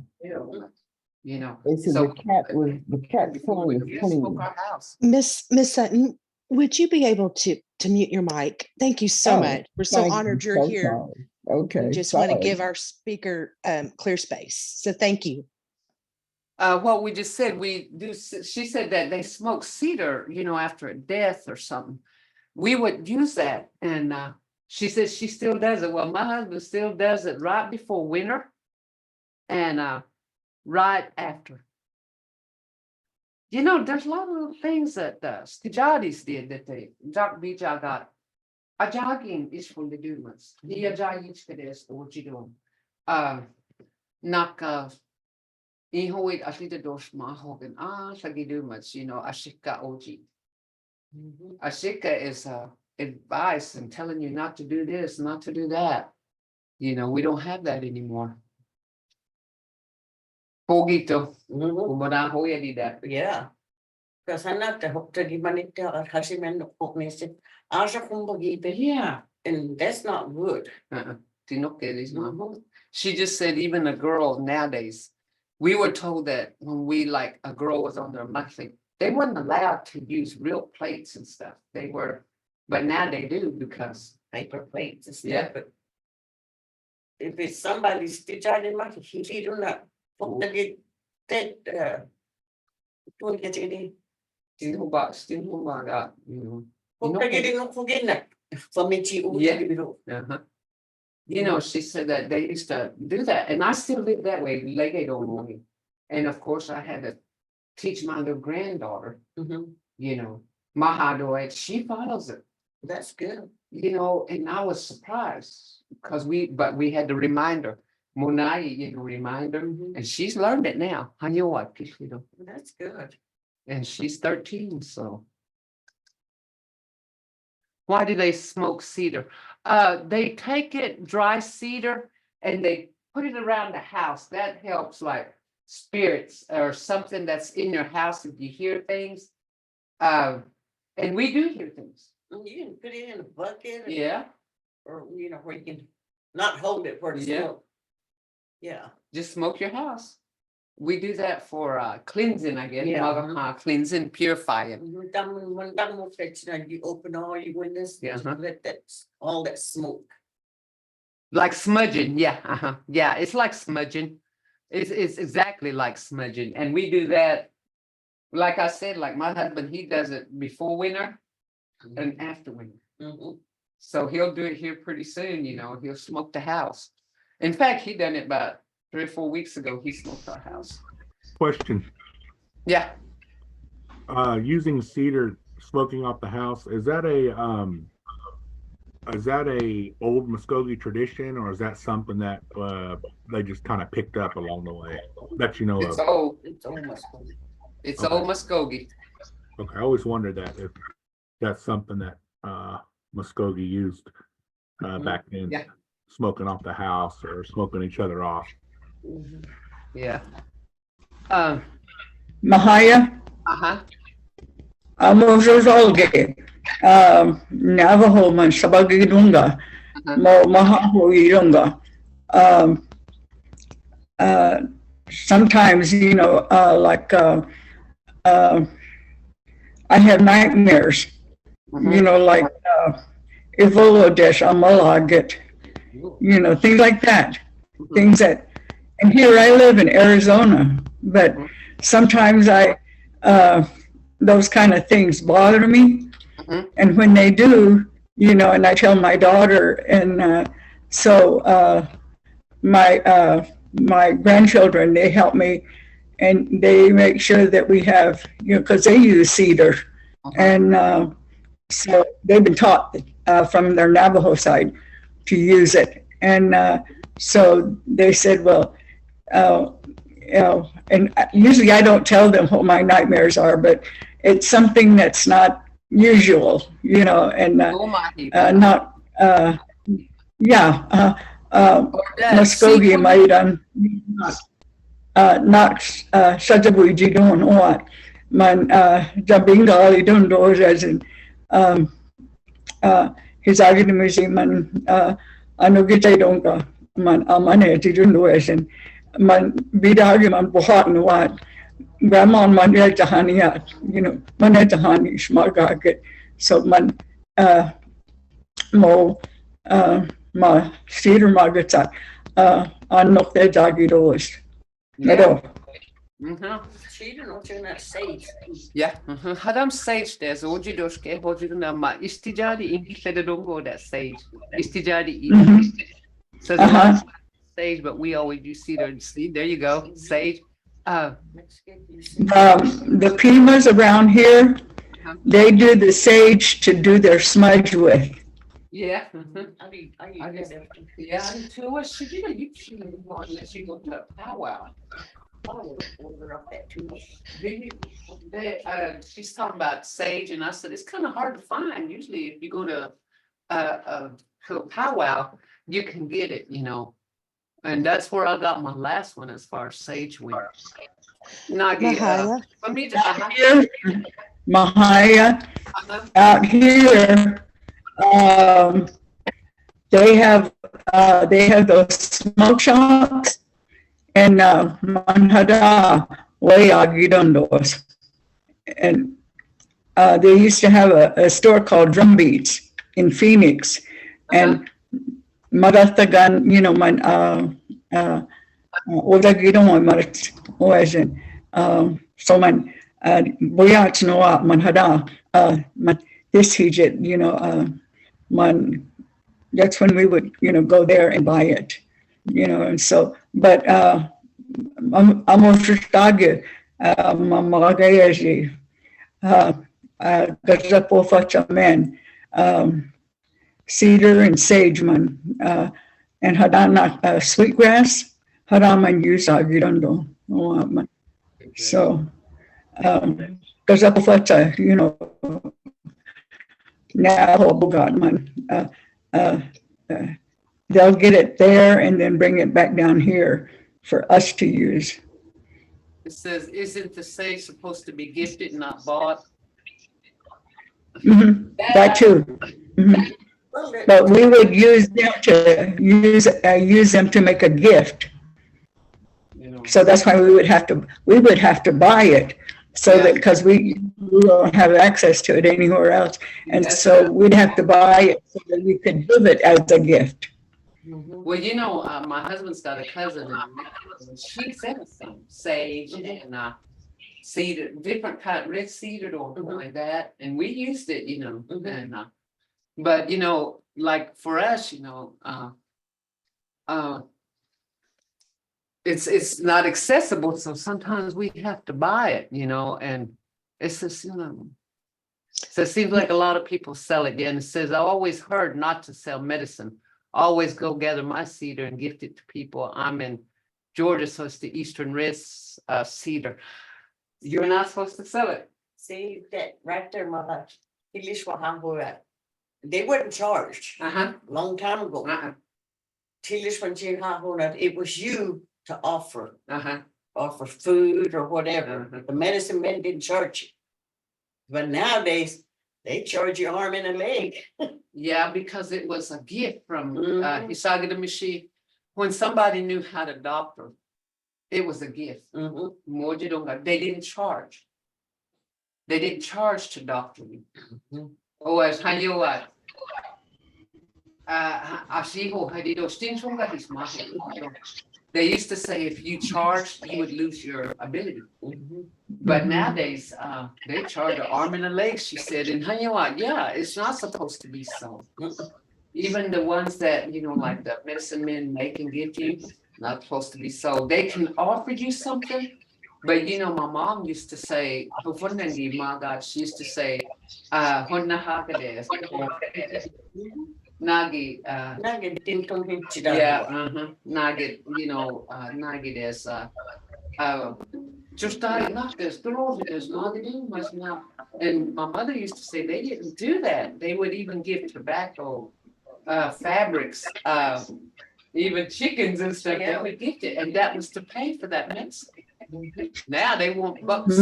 G: They said
A: so
G: the cat
A: before
G: tongue
A: we
G: is
A: smoke
G: clean.
A: our house.
C: Miss Sutton, would you be able to mute your mic? Thank you so
G: Oh,
C: much. We're so
G: thank you.
C: honored you're
G: So
C: here.
G: sorry. Okay.
C: We just want to
G: sorry.
C: give our speaker clear space. So thank you.
A: What we just said, we do, she said that they smoke cedar, after a death or something. We would use that, and she says she still does it. Well, my husband still does it right before winter and right after. There's a lot of little things that Stijadis did that they got. A jogging is for the dumas. The ajayish kades or jidon. Naka Ihoid Ashita Dosh Mahogan Sagidumas, Ashika Oji. Ashika is advice and telling you not to do this, not to do that. We don't have that anymore. Pogito, Umada Hoya did that.
F: Yeah. Because I'm not the hope to give money to our husband of Nation. Asha Kumbogi,
A: Yeah.
F: and that's not good.
A: She just said even a girl nowadays, we were told that when a girl was on their monthly, they weren't allowed to use real plates and stuff. They were, but now they do because
F: Paper plates and stuff.
A: Yeah.
F: But if it's somebody's stitch out in my, he do not. Don't get any.
A: still got,
F: Forget for me to
A: uh-huh. She said that they used to do that, and I still live that way, Legate morning. And of course, I had to teach my little granddaughter, Mahadoet, she follows it,
F: That's good.
A: and I was surprised because we had to remind her Munai, you can remind her, and she's learned it now.
F: That's good.
A: And she's 13, so. Why do they smoke cedar? They take it, dry cedar, and they put it around the house. That helps like spirits or something that's in your house if you hear things. And we do hear things.
F: You can put it in a bucket.
A: Yeah,
F: Or, you know, where you can not hold it for the
A: Yeah.
F: smoke. Yeah.
A: just smoke your house. We do that for cleansing, I guess.
F: Yeah.
A: Cleansing, purifying.
F: When you open all your windows,
A: Yeah,
F: just
A: uh-huh.
F: let that, all that smoke.
A: Like smudging, yeah, yeah, it's like smudging. It's exactly like smudging, and we do that. Like I said, like my husband, he does it before winter and after winter.
F: Mhm.
A: So he'll do it here pretty soon, you know, he'll smoke the house. In fact, he done it about 3 or 4 weeks ago, he smoked our house.
H: Question,
A: Yeah,
H: using cedar, smoking off the house, is that a old Muskogee tradition, or is that something that, they just kind of picked up along the way, that you know
A: it's
H: of?
A: old,
F: It's almost.
A: it's
H: Okay.
A: old Muskogee.
H: Okay, I always wondered that if that's something that, Muskogee used, back then.
A: Yeah.
H: Smoking off the house or smoking each other off.
F: Mhm.
A: Yeah.
B: Mahaya,
A: Uh-huh,
B: Amozolge, Navajo man Sabagidunga,
A: uh-huh.
B: Mo Mahaho Irunga. Sometimes, you know, I have nightmares, you know, like Ivolo Desh Amalaget, you know, things like that. Things that, and here I live in Arizona, but sometimes those kind of things bother me.
A: Mhm.
B: And when they do, you know, and I tell my daughter, and my grandchildren, they help me, and they make sure that we have, you know, because they use cedar, and so they've been taught from their Navajo side to use it, and so they said, well, you know, and usually I don't tell them what my nightmares are, but it's something that's not usual, you know, and not, Muskogee maidan, not Shajabuji doing what, man, Jabingali doing doors as in, his argument, man, Anugite donka, man, Amane, Tijundo, man, Bidagi, man, Bohat, what, Grandma, man, Tahania, you know, Manetahani, Schmargaget, so man, Mo, ma cedar magata, knock their doggy doors.
A: Yeah.
F: Cedar, don't you not sage?
A: Yeah. Hadam sage there's oji doshke, oji ma istijadi English they don't go that sage. Istijadi English. So the sage, but we always use cedar. See, there you go, sage.
B: The Pimas around here, they do the sage to do their smudge with.
A: Yeah.
F: I
A: guess-
F: guess.
A: Yeah, I do too. What should you do? You shouldn't go unless you go to a powwow.
F: Order up that too.
A: She's talking about sage, and I said it's kind of hard to find. Usually, if you go to a powwow, you can get it, you know. And that's where I got my last one as far as sage went. Nagi,
C: Mahaya,
A: for me to
B: Out here, Mahaya, out here, they have those smoke shops, and Manhada Wayagidondos. And they used to have a store called Drum Beats in Phoenix, and Maratagan, you know, man, Odagidon Marat Oasin, so man, Boyach Noa Manhada, man, this Hijit, you know, man, that's when we would, you know, go there and buy it, you know, and so, but I'm Amoshtagi, Mamagayaji, Gazapo Fachaman, cedar and sage man, and hadana sweetgrass, hadaman use agirondo. So, because up what you know, now God man, they'll get it there and then bring it back down here for us to use.
A: It says, isn't the sage supposed to be gifted, not bought?
B: Mhm, that too. Mhm.
F: Well,
B: But we would use them to use them to make a gift.
A: You know,
B: So that's why we would have to buy it, so that, because we don't have access to it anywhere else. And
A: That's
B: so
A: good.
B: we'd have to buy it so that we could give it as a gift.
A: Well, you know, my husband's got a cousin and she sent us some sage and cedar, different kind, red cedar or like that. And we used it, you know, and but you know, like for us, you know, it's not accessible, so sometimes we have to buy it, you know, and it's just, you know. So it seems like a lot of people sell it, and it says, I always heard not to sell medicine. Always go gather my cedar and gift it to people. I'm in Georgia, so it's the Eastern Red cedar. You're not supposed to sell it.
F: see that right there, mother. They wouldn't charge
A: Uh-huh.
F: long time ago.
A: Uh-huh.
F: It was you to offer
A: Uh-huh.
F: food or whatever.
A: Uh-huh.
F: The medicine men didn't charge you. But nowadays, they charge you arm and a leg.
A: Yeah, because it was a gift from
F: Mhm.
A: Hisagada Mishi. When somebody knew how to doctor, it was a gift.
F: Mhm.
A: They didn't charge. They didn't charge to doctor you.
F: Mhm.
A: Oh, as Hayoa. Ashiho Hadido Stinchunga Hismahi. They used to say if you charged, you would lose your ability.
F: Mhm.
A: But nowadays, they charge an arm and a leg, she said, and Hayoa, yeah, it's not supposed to be so. Even the ones that, you know, like the medicine men make and give you, not supposed to be so. They can offer you something, but you know, my mom used to say, my God, she used to say, Honna Hakades, Nagi,
F: Nugget didn't come here to
A: yeah, Nugget, you know, Nugget is, just not this, there's Nugget, must not. And my mother used to say they didn't do that. They would even give tobacco, fabrics, even chickens and stuff, they would gift it, and that was to pay for that medicine. Now they want bucks,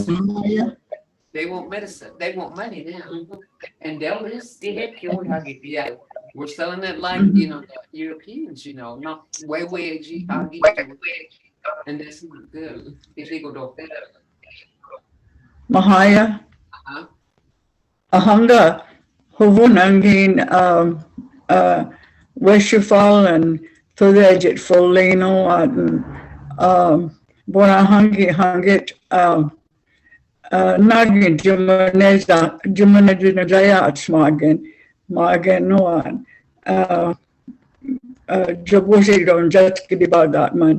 A: they want medicine, they want money now, and they'll just, yeah, we're selling it like, you know, the Europeans, you know, not way, and that's not good. If they go to.
B: Mahaya,
A: Uh-huh.
B: Ahanga, Huvunangin, Weshufal and Tudejit Folino and Bonahangi Hangit, Nagin Jumanajayat Magen Noan, Jabusi on Jetskidibagatman,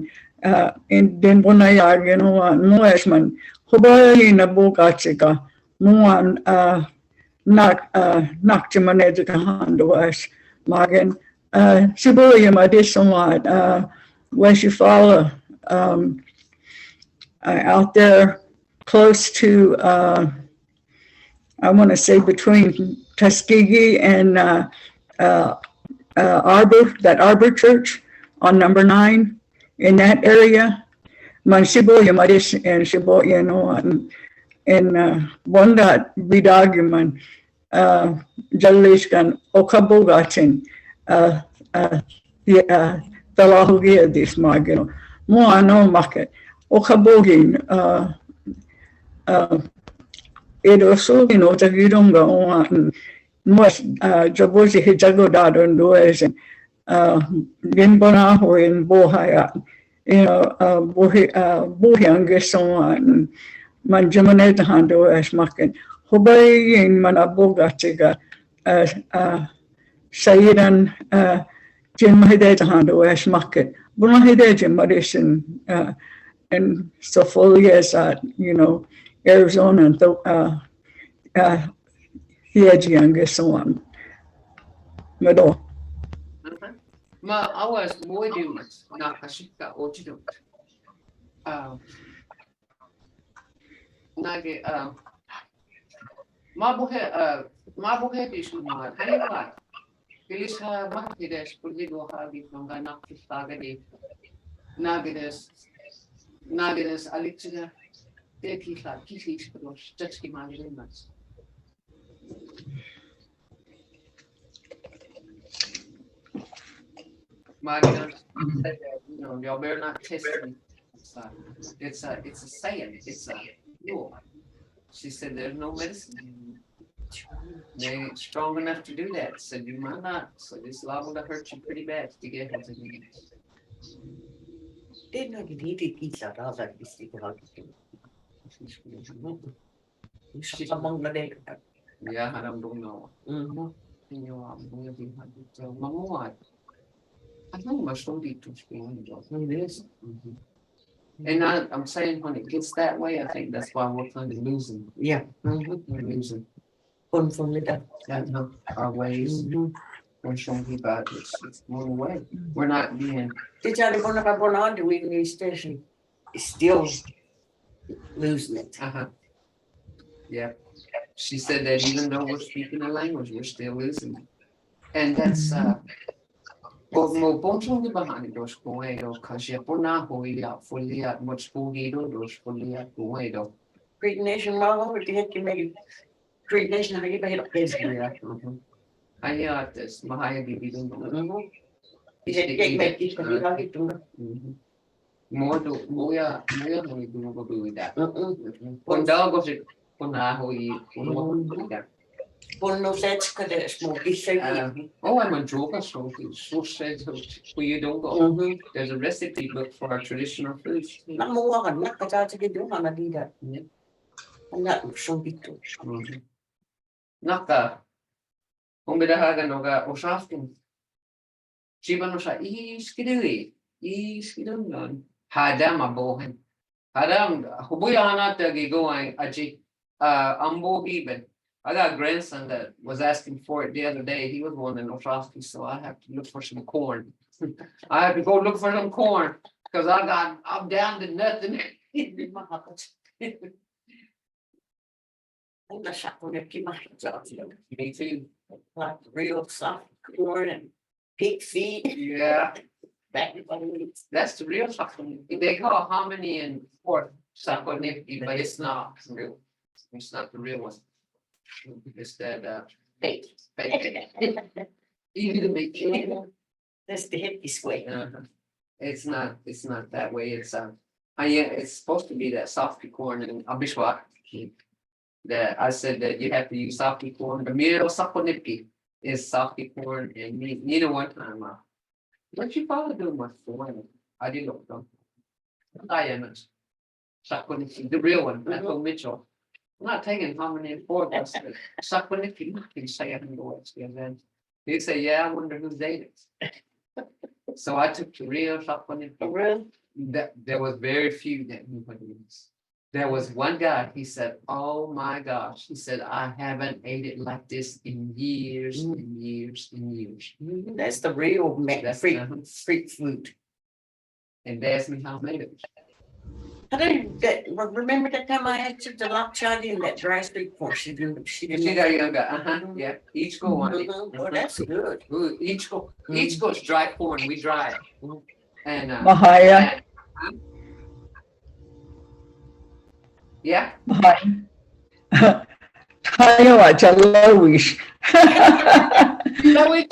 B: in Denbonayag Noan, Moesman, Hubayi Nabukachika, Moan, Nak Jumanajakahanduas, Magen, Sibulium Additional, where she follow out there close to, I want to say between Tuskegee and Arbor, that Arbor Church on number 9 in that area. Man Shibuya Madis and Shibuya no and one that Vidaguman Jalishkan Okabogachin Talahugia this Magino. More no market. Okabogin it also, you know, that you don't go on most Jabosi Hijagodad and Does and Ginbonaho in Bohaya, you know, Bohiang so on Manjamanet Hando as market. Hobay in Manabogatiga Sayidan Jim Hidet Hando as market. Bunahide medicine and so full years at, you know, Arizona and Hiajiang so on. Middle.
A: Ma awas muy dumas nakashika ojidut. Nage mabuhe dishuma haywa. Kilisha makides puligo hagi nonga nakistagadi. Nagedes alitsiga tekisa kisish kros jetski magrimas. Magna, y'all better not test me. It's a saying, it's a rule. She said, there's no medicine. They ain't strong enough to do that. Said you might not. So this liable to hurt you pretty bad to get what you need.
F: Didn't know you needed pizza, I was like, this is how she's among the day.
A: Yeah, I don't know.
F: Mhm.
A: You know, I'm going to be Mamuat. I think my story to school. It is. And I'm saying when it gets that way, I think that's why we're kind of losing.
F: Yeah.
A: We're losing
F: Fun from the day.
A: our ways. We're showing about it's going away. We're not being.
F: Did y'all go on the weekly station? It's still losing it.
A: Yeah. She said that even though we're speaking a language, we're still losing it. And that's well, mo ponchong di bahani dos kuedo kasi po na hoya fully at much pugido dos fully at kuedo.
F: Great Nation, Marlo, what the heck you make it? Great Nation, how you made it?
A: Yeah. Aya this mahaya bibidong. More do moya no idu go do that. Punda go sit puna hoi puna.
F: Buono sets kada smoke shape.
A: Oh, I'm a joker, so said where you don't go. There's a recipe book for our traditional foods.
F: Namuha ka na kada sa gido na dida. Ana so bito.
A: Naka. Kung bidahagan no ga osafkin. Chiba no sa iskidui. Iskidun. Hadam abohen. Hadam hubuya ta gigoang aji ambo giben. I got a grandson that was asking for it the other day. He was wanting Oshofsky, so I have to look for some corn. I have to go look for some corn because I'm down to nothing. Me too.
F: Like real soft corn and pig feet.
A: Yeah,
F: Back
A: that's the real something. They call hominy and pork sakoniki, but it's not real. It's not the real one. It's that fake. Easy to make.
F: That's the hippie way.
A: It's not that way. It's yeah, it's supposed to be that softy corn and abishwa. That I said that you have to use softy corn. The middle sakoniki is softy corn, and you know one time what you father do much for women? I did look them. I am sakoniki, the real one, Michael Mitchell. I'm not taking hominy and pork. Sakoniki, nothing say I can go and then he'd say, yeah, I wonder who's dating. So I took the real sakoniki.
F: Really?
A: That there was very few that knew what it is. There was one guy, he said, oh my gosh, he said, I haven't ate it like this in years and years and years.
F: That's the real freak food.
A: And they asked me how I made it.
F: I don't remember that time I had the lock shot in that dry street corn. She didn't.
A: She got younger, yeah, each go on it.
F: Well, that's good.
A: Ooh, each goes dry corn, we dry it. And
B: Mahaya.
A: yeah.
B: Mahaya. Tayo at Chalawish.
H: Me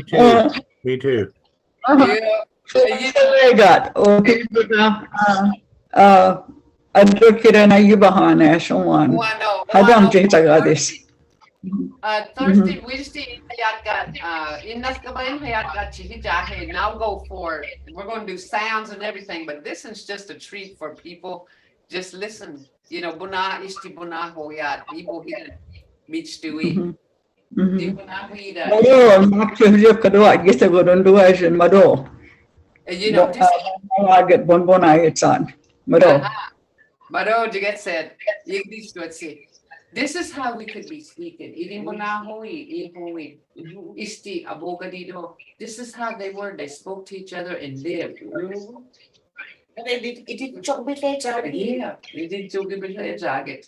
H: too. Me too.
B: I got okay. Advocate na yubahan Ashwan. Hadam jita this.
A: Thursday, Wednesday, now go for it. We're going to do sounds and everything, but this is just a treat for people. Just listen, you know, buna isti buna hoyat, ibo hidden, beach stewie.
B: Mado, makchuvyo kadwa gisa godon duashin mado.
A: You know,
B: I get bonbon I it's on. Mado.
A: Mado, you get said, you need to see. This is how we could be speaking. Isti abogadido. This is how they were. They spoke to each other and lived.
F: And they did, it didn't talk with each other.
A: Yeah, they did so good with their jacket.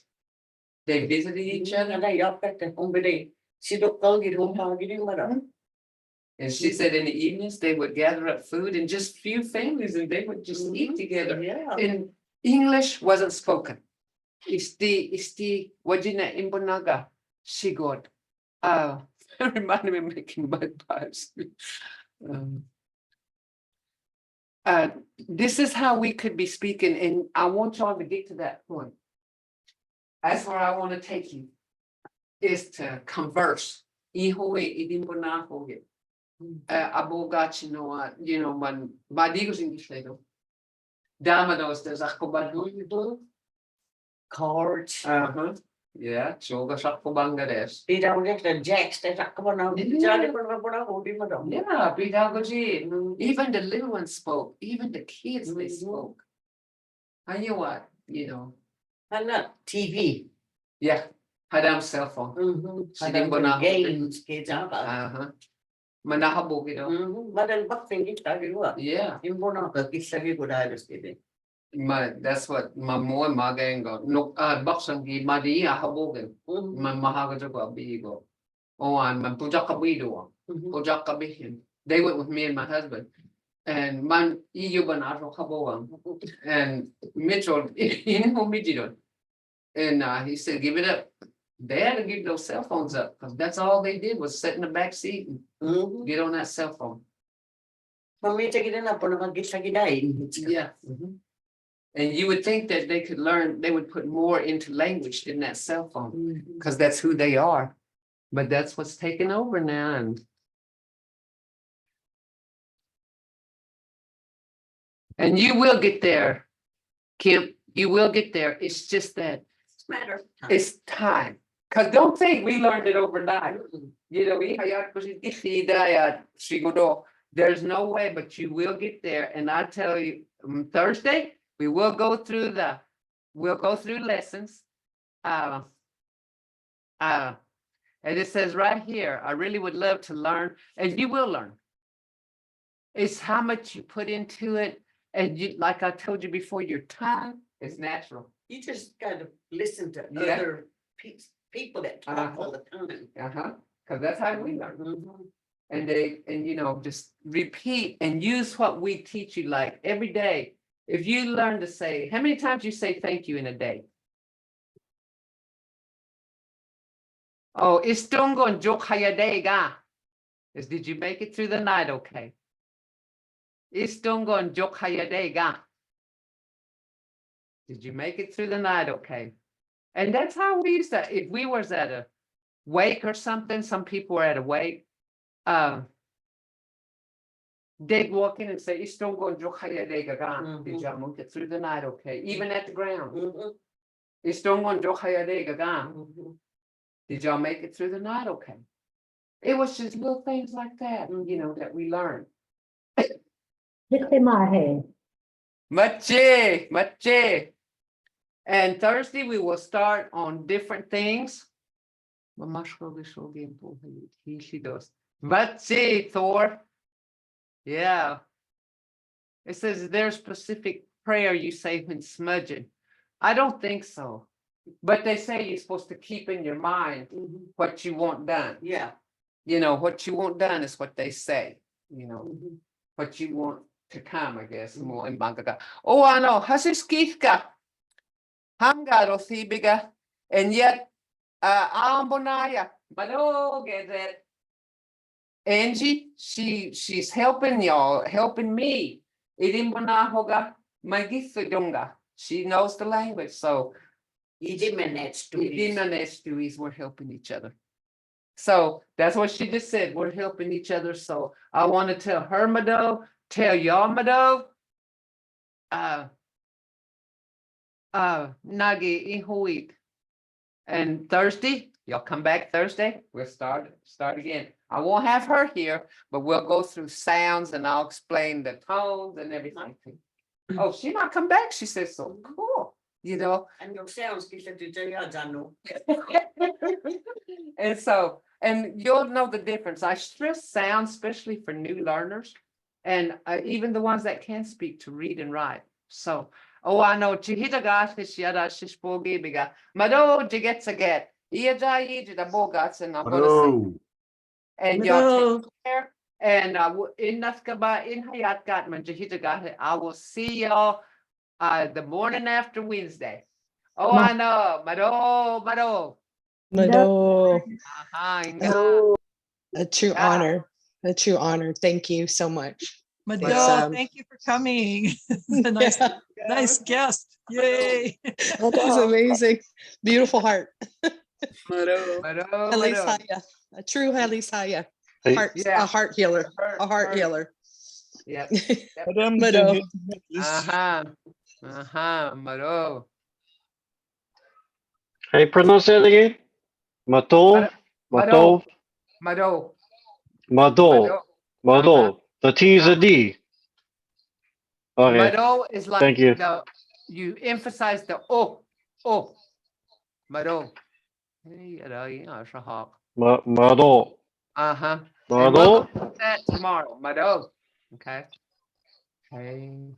A: They visited each other.
F: And I up at the home day. She don't go get home, how get him,
A: And she said in the evenings, they would gather up food in just few families and they would just eat together.
F: Yeah.
A: And English wasn't spoken. Isti wajina imbonaga shigot. It reminded me of making mud pies. This is how we could be speaking, and I want y'all to get to that point. That's where I want to take you, is to converse. Ihoe idimbonahoge. Abogachi no, you know, man, madigos English lego. Damados, there's a koban.
F: Cards.
A: Yeah, choga shakpo Bangladesh.
F: They don't get the jacks, they talk about now.
A: Yeah, pedagogy. Even the little ones spoke, even the kids, they spoke. And you what, you know,
F: And not TV.
A: yeah, hadam cell phone.
F: I
A: Sige,
F: don't
A: bona-
F: know games, kids are about.
A: Manahabog, you know.
F: Madal bakting it, I do.
A: Yeah,
F: Imbono, kisagi good I was kidding.
A: that's what my more magengo. No, baksangi madia habogin. Mahagajago bigo. Oh, I'm Pujakabido. Pujakabihin. They went with me and my husband. And man, Iyubanato Kaboam. And Mitchell, in Homididon. And he said, give it up. They had to give those cell phones up because that's all they did was sit in the back seat and get on that cell phone.
F: For me, take it in up on a gisagi day.
A: Yeah. And you would think that they could learn, they would put more into language in that cell phone because that's who they are. But that's what's taken over now. And you will get there, Kim. You will get there. It's just that
F: Matter.
A: it's time. Because don't think we learned it overnight. You know, there's no way, but you will get there. And I tell you, Thursday, we will go through lessons. And it says right here, I really would love to learn, and you will learn. It's how much you put into it. And you, like I told you before, your time is natural.
F: You just gotta listen to
A: Yeah.
F: other people that talk all the time.
A: Because that's how we learn. And you know, just repeat and use what we teach you like every day. If you learn to say, how many times you say thank you in a day? Oh, istungo and jokayadega. Is did you make it through the night okay? Istungo and jokayadega. Did you make it through the night okay? And that's how we used to, if we was at a wake or something, some people were at a wake. They'd walk in and say, Istungo and jokayadega. Did y'all make it through the night okay? Even at the ground. Istungo and jokayadega. Did y'all make it through the night okay? It was just little things like that, you know, that we learned. Mache. And Thursday we will start on different things. Mache, Thor. Yeah. It says there's specific prayer you say when smudging. I don't think so. But they say you're supposed to keep in your mind what you want done.
F: Yeah.
A: You know, what you want done is what they say, you know, what you want to come, I guess, more in Bangladesh. Oh, I know, Hasiskika, Hamgaro Thibiga, and yet, Ambonaya, Mano get that. Angie, she's helping y'all, helping me. Idimbonahoga, Magithudunga. She knows the language, so Idimanestuis, we're helping each other. So that's what she just said. We're helping each other. So I want to tell her, Mado, tell y'all, Mado. Nagi Ihuit. And Thursday, y'all come back Thursday. We'll start again. I won't have her here, but we'll go through sounds and I'll explain the tones and everything. Oh, she not come back. She says, so cool. you know?
F: And your sounds, kita jano.
A: And so, and you'll know the difference. I stress sound, especially for new learners. And even the ones that can speak to read and write. So, oh, I know. Chihitagash yada shishpogi biga. Mado jigetsaget. Iyaja yijida bogats and I'm gonna say.
H: Oh,
A: And y'all take care. And in Naskaba, in Hayat Gatman, Jahitagash, I will see y'all the morning after Wednesday. Oh, I know. Mado.
C: Mado,
A: Inga.
C: a true
A: Yeah.
C: honor. A true honor. Thank you so much.
A: Mado,
C: It's,
I: Thank you for coming. A nice,
C: yeah,
I: nice guest. Yay.
C: it's amazing. Beautiful heart.
A: Mado.
C: Halisaya. A true Halisaya.
J: Hey.
C: Heart,
A: Yeah.
C: a heart healer. A heart
A: Heart.
C: healer.
A: Yep.
C: Mado.
A: Mado.
J: How you pronounce that again? Matov?
A: Mado.
J: Matov?
A: Mado.
J: Mado. Mado. The T is a D. Okay.
A: Mado is like
J: Thank you.
A: you emphasize the O. Mado.
J: Mado.
A: Uh-huh. And
J: Mado.
A: we'll go through that tomorrow. Mado. Okay. Okay.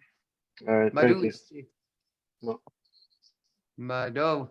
J: All right.
A: Mado.
J: Thank you.
A: Mado.